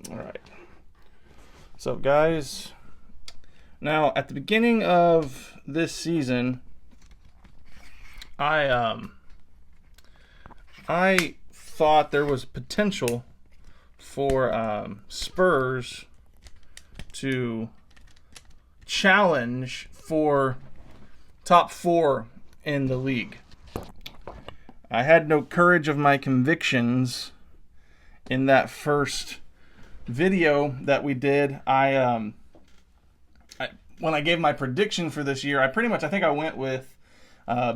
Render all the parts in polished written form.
All right. So, guys, now at the beginning of this season, I thought there was potential for Spurs to challenge for top 4 in the league. I had no courage of my convictions in that first video that we did. When I gave my prediction for this year, I think I went with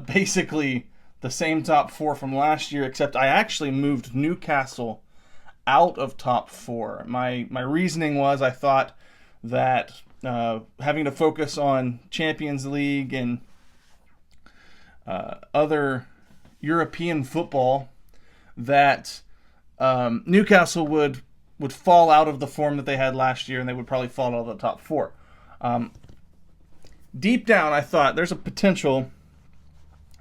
basically the same top 4 from last year, except I actually moved Newcastle out of top 4. My reasoning was I thought that having to focus on Champions League and other European football, that Newcastle would fall out of the form that they had last year, and they would probably fall out of the top 4. Deep down, I thought there's a potential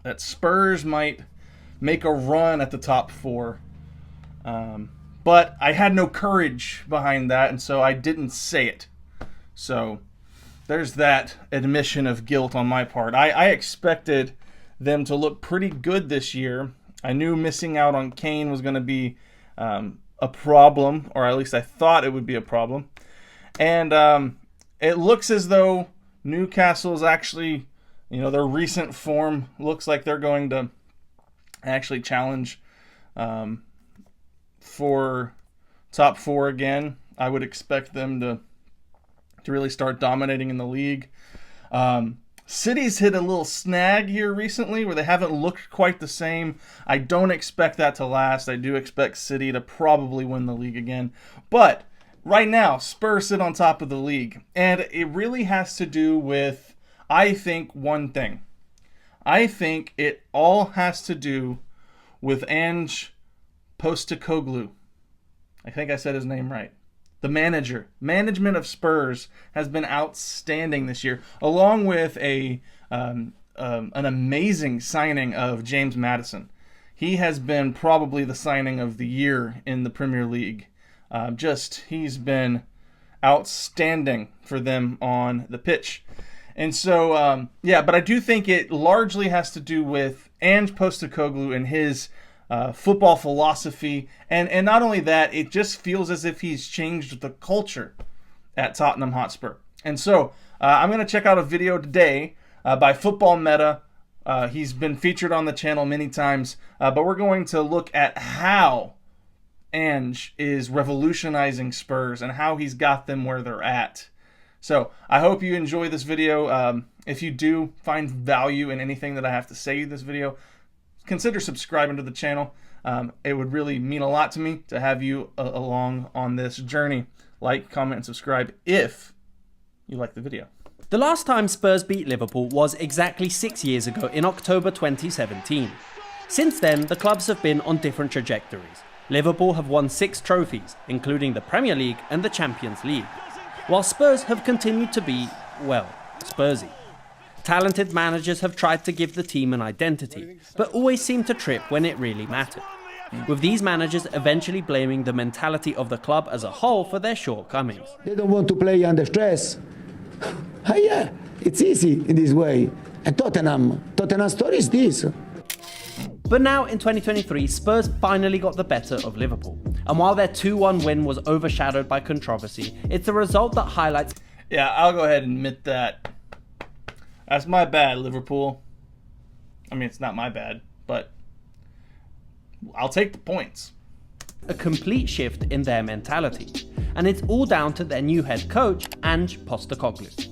that Spurs might make a run at the top 4. But I had no courage behind that, and so I didn't say it. So there's that admission of guilt on my part. I expected them to look pretty good this year. I knew missing out on Kane was going to be a problem, or at least I thought it would be a problem. And it looks as though Newcastle is actually, their recent form looks like they're going to actually challenge for top 4 again. I would expect them to really start dominating in the league. City's hit a little snag here recently where they haven't looked quite the same. I don't expect that to last. I do expect City to probably win the league again. But right now, Spurs sit on top of the league. And it really has to do with, I think, one thing. I think it all has to do with Ange Postecoglou. I think I said his name right. The management of Spurs has been outstanding this year, along with an amazing signing of James Maddison. He has been probably the signing of the year in the Premier League. He's been outstanding for them on the pitch. And so, but I do think it largely has to do with Ange Postecoglou and his football philosophy, and not only that, it just feels as if he's changed the culture at Tottenham Hotspur. And so I'm going to check out a video today by Football Meta. He's been featured on the channel many times, but we're going to look at how Ange is revolutionizing Spurs and how he's got them where they're at. So I hope you enjoy this video. If you do find value in anything that I have to say in this video, consider subscribing to the channel. It would really mean a lot to me to have you along on this journey. Like, comment, and subscribe if you like the video. The last time Spurs beat Liverpool was exactly 6 years ago in October 2017. Since then, the clubs have been on different trajectories. Liverpool have won 6 trophies, including the Premier League and the Champions League, while Spurs have continued to be, well, Spursy. Talented managers have tried to give the team an identity, but always seem to trip when it really mattered, with these managers eventually blaming the mentality of the club as a whole for their shortcomings. They don't want to play under stress. Yeah, it's easy in this way. And Tottenham's story is this. But now in 2023, Spurs finally got the better of Liverpool. And while their 2-1 win was overshadowed by controversy, it's a result that highlights... Yeah, I'll go ahead and admit that. That's my bad, Liverpool. I mean, it's not my bad, but I'll take the points. A complete shift in their mentality. And it's all down to their new head coach, Ange Postecoglou.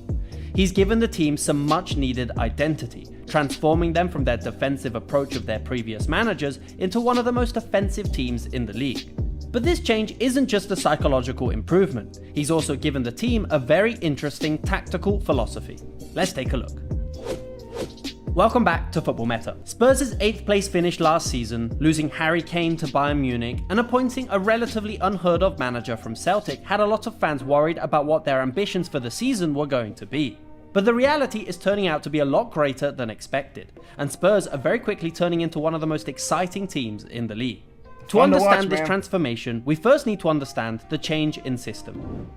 He's given the team some much needed identity, transforming them from their defensive approach of their previous managers into one of the most offensive teams in the league. But this change isn't just a psychological improvement. He's also given the team a very interesting tactical philosophy. Let's take a look. Welcome back to Football Meta. Spurs' 8th place finish last season, losing Harry Kane to Bayern Munich and appointing a relatively unheard of manager from Celtic, had a lot of fans worried about what their ambitions for the season were going to be. But the reality is turning out to be a lot greater than expected, and Spurs are very quickly turning into one of the most exciting teams in the league. To Fun to understand watch, this man. transformation, we first need to understand the change in system.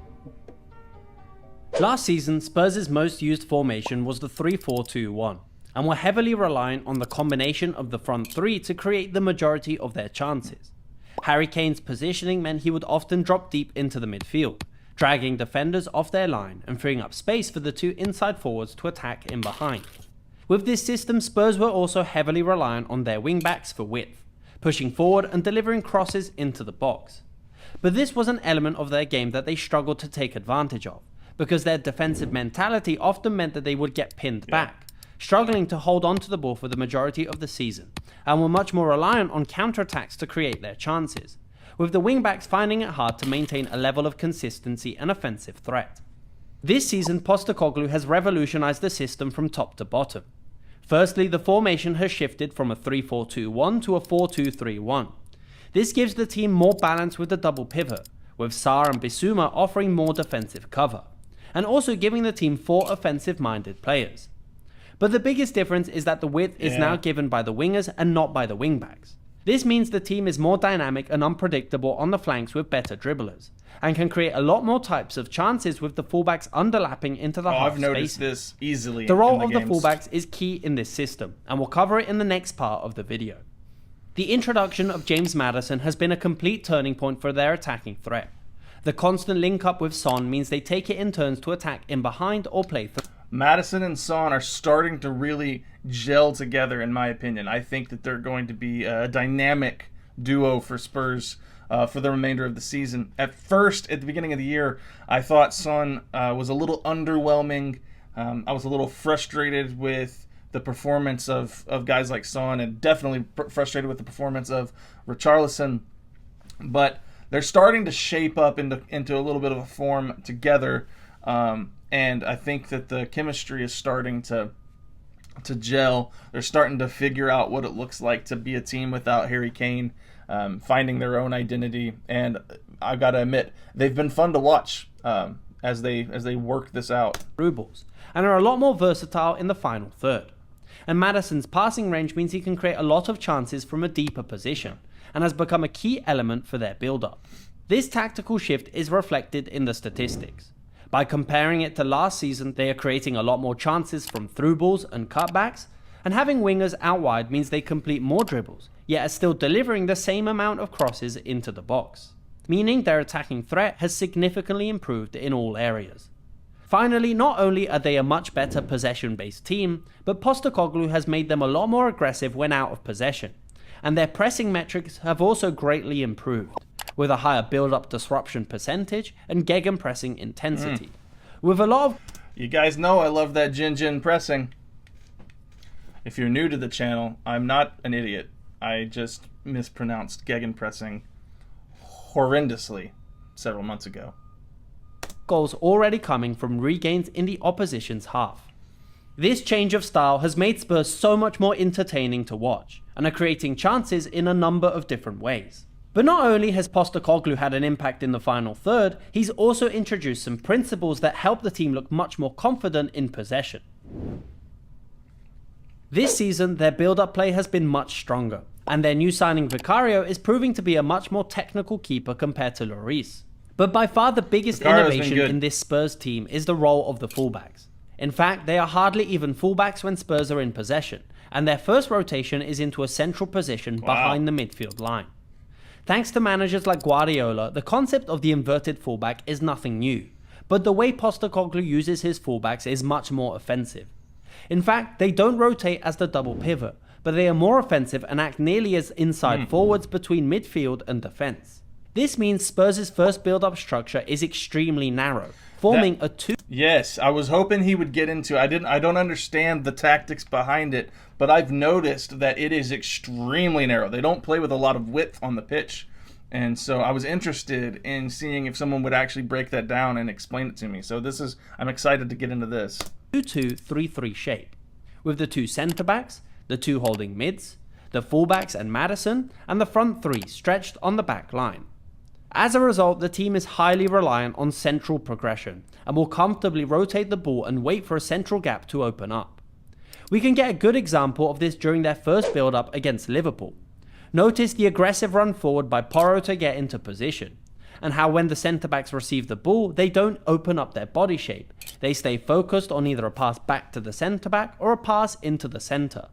Last season, Spurs' most used formation was the 3-4-2-1, and were heavily reliant on the combination of the front three to create the majority of their chances. Harry Kane's positioning meant he would often drop deep into the midfield, dragging defenders off their line and freeing up space for the two inside forwards to attack in behind. With this system, Spurs were also heavily reliant on their wing-backs for width, pushing forward and delivering crosses into the box. But this was an element of their game that they struggled to take advantage of, because their defensive mentality often meant that they would get pinned back, struggling to hold on to the ball for the majority of the season, and were much more reliant on counterattacks to create their chances, with the wingbacks finding it hard to maintain a level of consistency and offensive threat. This season, Postecoglou has revolutionized the system from top to bottom. Firstly, the formation has shifted from a 3-4-2-1 to a 4-2-3-1. This gives the team more balance with the double pivot, with Sarr and Bissouma offering more defensive cover, and also giving the team 4 offensive-minded players. But the biggest difference is that the width is now given by the wingers and not by the wingbacks. This means the team is more dynamic and unpredictable on the flanks with better dribblers, and can create a lot more types of chances with the fullbacks underlapping into the half I've noticed spaces. this easily. The role in of the games. fullbacks is key in this system, and we'll cover it in the next part of the video. The introduction of James Maddison has been a complete turning point for their attacking threat. The constant link up with Son means they take it in turns to attack in behind or play through. Maddison and Son are starting to really gel together, in my opinion. I think that they're going to be a dynamic duo for Spurs for the remainder of the season. At first, at the beginning of the year, I thought Son was a little underwhelming. I was a little frustrated with the performance of guys like Son, and definitely frustrated with the performance of Richarlison. But they're starting to shape up into a little bit of a form together, and I think that the chemistry is starting to gel. They're starting to figure out what it looks like to be a team without Harry Kane, finding their own identity. And I've got to admit, they've been fun to watch as they work this out. Through balls, and are a lot more versatile in the final third. And Maddison's passing range means he can create a lot of chances from a deeper position, and has become a key element for their build-up. This tactical shift is reflected in the statistics. By comparing it to last season, they are creating a lot more chances from through balls and cutbacks, and having wingers out wide means they complete more dribbles, yet are still delivering the same amount of crosses into the box, meaning their attacking threat has significantly improved in all areas. Finally, not only are they a much better possession-based team, but Postecoglou has made them a lot more aggressive when out of possession, and their pressing metrics have also greatly improved, with a higher build-up disruption percentage and gegenpressing intensity. With a lot of... You guys know I love that Jin pressing. If you're new to the channel, I'm not an idiot. I just mispronounced gegenpressing horrendously several months ago. Goals already coming from regains in the opposition's half. This change of style has made Spurs so much more entertaining to watch, and are creating chances in a number of different ways. But not only has Postecoglou had an impact in the final third, he's also introduced some principles that help the team look much more confident in possession. This season, their build-up play has been much stronger, and their new signing Vicario is proving to be a much more technical keeper compared to Lloris. But by far the biggest Vicario's innovation in this Spurs team is the role of the fullbacks. In fact, they are hardly even fullbacks when Spurs are in possession, and their first rotation is into a central position behind the midfield line. Thanks to managers like Guardiola, the concept of the inverted fullback is nothing new, but the way Postecoglou uses his fullbacks is much more offensive. In fact, they don't rotate as the double pivot, but they are more offensive and act nearly as inside forwards between midfield and defense. This means Spurs' first build-up structure is extremely narrow, forming a two... Yes, I was hoping he would get into. I don't understand the tactics behind it, but I've noticed that it is extremely narrow. They don't play with a lot of width on the pitch. And so I was interested in seeing if someone would actually break that down and explain it to me. So I'm excited to get into this. 2-2-3-3 shape, with the two centre-backs, the two holding mids, the fullbacks and Maddison, and the front three stretched on the back line. As a result, the team is highly reliant on central progression, and will comfortably rotate the ball and wait for a central gap to open up. We can get a good example of this during their first build-up against Liverpool. Notice the aggressive run forward by Porro to get into position, and how when the centre-backs receive the ball, they don't open up their body shape. They stay focused on either a pass back to the centre-back or a pass into the centre.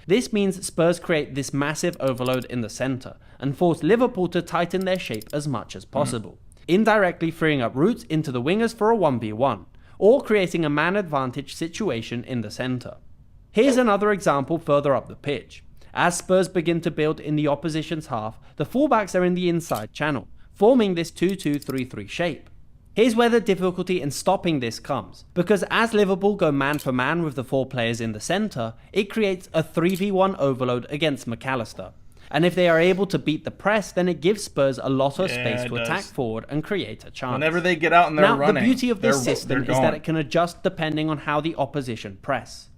This means Spurs create this massive overload in the centre and force Liverpool to tighten their shape as much as possible, indirectly freeing up routes into the wingers for a 1v1, or creating a man advantage situation in the centre. Here's another example further up the pitch. As Spurs begin to build in the opposition's half, the fullbacks are in the inside channel, forming this 2-2-3-3 shape. Here's where the difficulty in stopping this comes, because as Liverpool go man for man with the 4 players in the centre, it creates a 3v1 overload against McAllister. And if they are able to beat the press, then it gives Spurs a lot of space to attack forward and create a chance. Whenever they get out and they're running, the beauty of this system is that it can adjust depending on how the opposition press.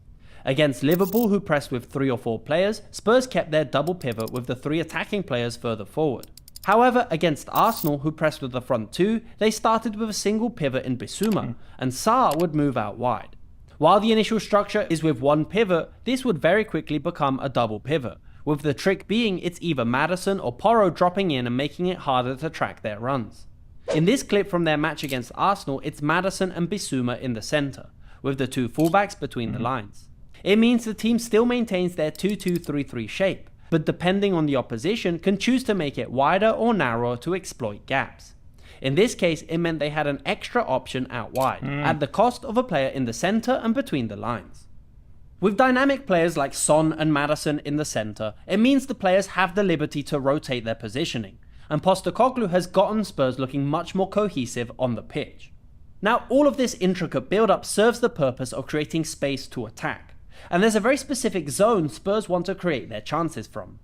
Against Liverpool, who pressed with 3 or 4 players, Spurs kept their double pivot with the 3 attacking players further forward. However, against Arsenal, who pressed with the front 2, they started with a single pivot in Bissouma, and Sarr would move out wide. While the initial structure is with 1 pivot, this would very quickly become a double pivot, with the trick being it's either Maddison or Porro dropping in and making it harder to track their runs. In this clip from their match against Arsenal, it's Maddison and Bissouma in the centre, with the 2 fullbacks between the lines. It means the team still maintains their 2-2-3-3 shape, but depending on the opposition can choose to make it wider or narrower to exploit gaps. In this case, it meant they had an extra option out wide, at the cost of a player in the centre and between the lines. With dynamic players like Son and Maddison in the centre, it means the players have the liberty to rotate their positioning, and Postecoglou has gotten Spurs looking much more cohesive on the pitch. Now, all of this intricate build-up serves the purpose of creating space to attack, and there's a very specific zone Spurs want to create their chances from.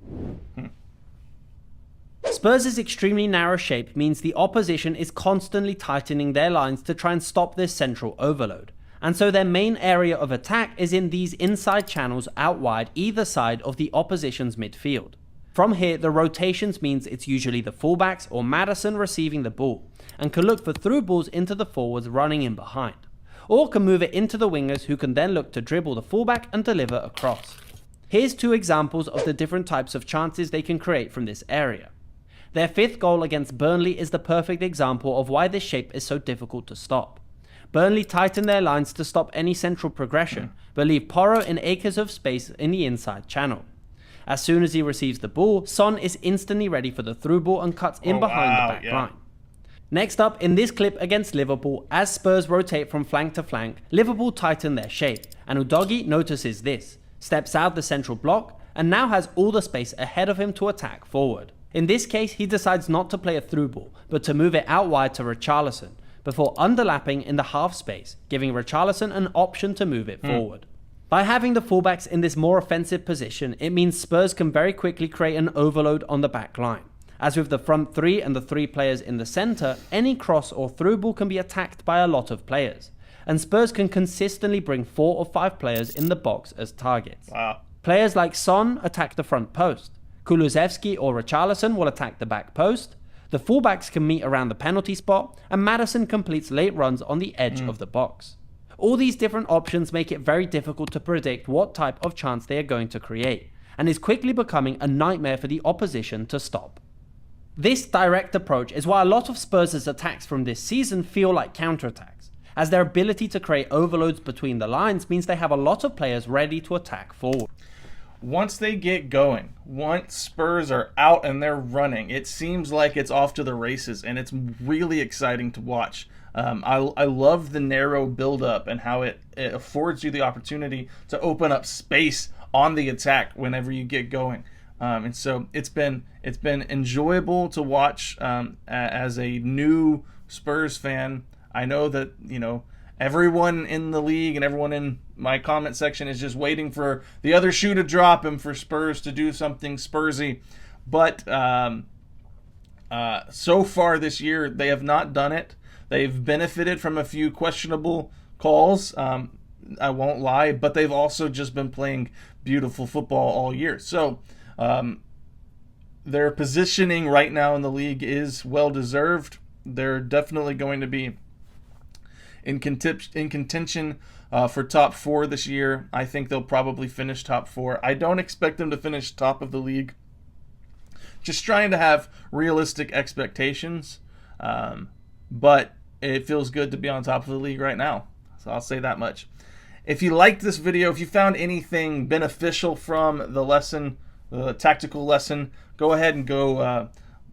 Spurs' extremely narrow shape means the opposition is constantly tightening their lines to try and stop this central overload, and so their main area of attack is in these inside channels out wide either side of the opposition's midfield. From here, the rotations means it's usually the fullbacks or Maddison receiving the ball, and can look for through balls into the forwards running in behind, or can move it into the wingers who can then look to dribble the fullback and deliver across. Here's 2 examples of the different types of chances they can create from this area. Their 5th goal against Burnley is the perfect example of why this shape is so difficult to stop. Burnley tighten their lines to stop any central progression, but leave Porro in acres of space in the inside channel. As soon as he receives the ball, Son is instantly ready for the through ball and cuts in behind the back line. Next up, in this clip against Liverpool, as Spurs rotate from flank to flank, Liverpool tighten their shape, and Udogie notices this, steps out the central block, and now has all the space ahead of him to attack forward. In this case, he decides not to play a through ball, but to move it out wide to Richarlison, before underlapping in the half space, giving Richarlison an option to move it forward. By having the fullbacks in this more offensive position, it means Spurs can very quickly create an overload on the back line. As with the front 3 and the 3 players in the centre, any cross or through ball can be attacked by a lot of players, and Spurs can consistently bring 4 or 5 players in the box as targets. Players like Son attack the front post, Kulusevski or Richarlison will attack the back post, the fullbacks can meet around the penalty spot, and Maddison completes late runs on the edge of the box. All these different options make it very difficult to predict what type of chance they are going to create, and is quickly becoming a nightmare for the opposition to stop. This direct approach is why a lot of Spurs' attacks from this season feel like counterattacks, as their ability to create overloads between the lines means they have a lot of players ready to attack forward. Once they get going, once Spurs are out and they're running, it seems like it's off to the races, and it's really exciting to watch. I love the narrow build-up and how it affords you the opportunity to open up space on the attack whenever you get going. And so it's been enjoyable to watch as a new Spurs fan. I know that, everyone in the league and everyone in my comment section is just waiting for the other shoe to drop and for Spurs to do something Spursy. But so far this year, they have not done it. They've benefited from a few questionable calls, I won't lie, but they've also just been playing beautiful football all year. So their positioning right now in the league is well-deserved. They're definitely going to be in contention for top 4 this year. I think they'll probably finish top 4. I don't expect them to finish top of the league. just trying to have realistic expectations. But it feels good to be on top of the league right now. So I'll say that much. If you liked this video, if you found anything beneficial from the lesson, the tactical lesson, go ahead and go,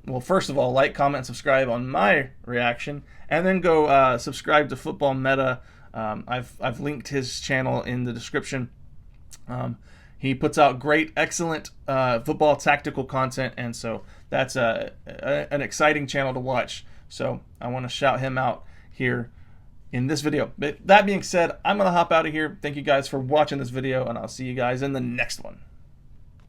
well, first of all, like, comment, subscribe on my reaction, and then go subscribe to Football Meta. I've linked his channel in the description. He puts out great, excellent football tactical content, and so that's an exciting channel to watch. So I want to shout him out here in this video. But that being said, I'm going to hop out of here. Thank you guys for watching this video, and I'll see you guys in the next one.